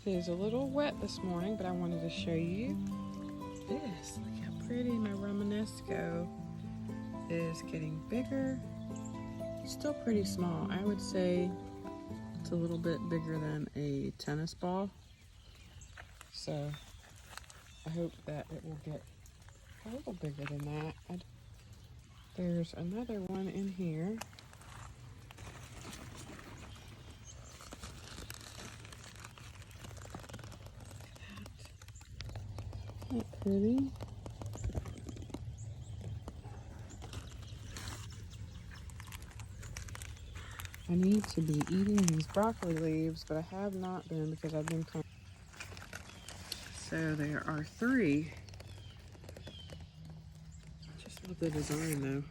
It is a little wet this morning, but I wanted to show you this. Look how pretty my Romanesco is getting bigger. It's still pretty small. I would say it's a little bit bigger than a tennis ball. So I hope that it will get a little bigger than that. There's another one in here. Isn't that pretty? I need to be eating these broccoli leaves, but I have not been because I've been kind of... So there are 3. I just love the design though.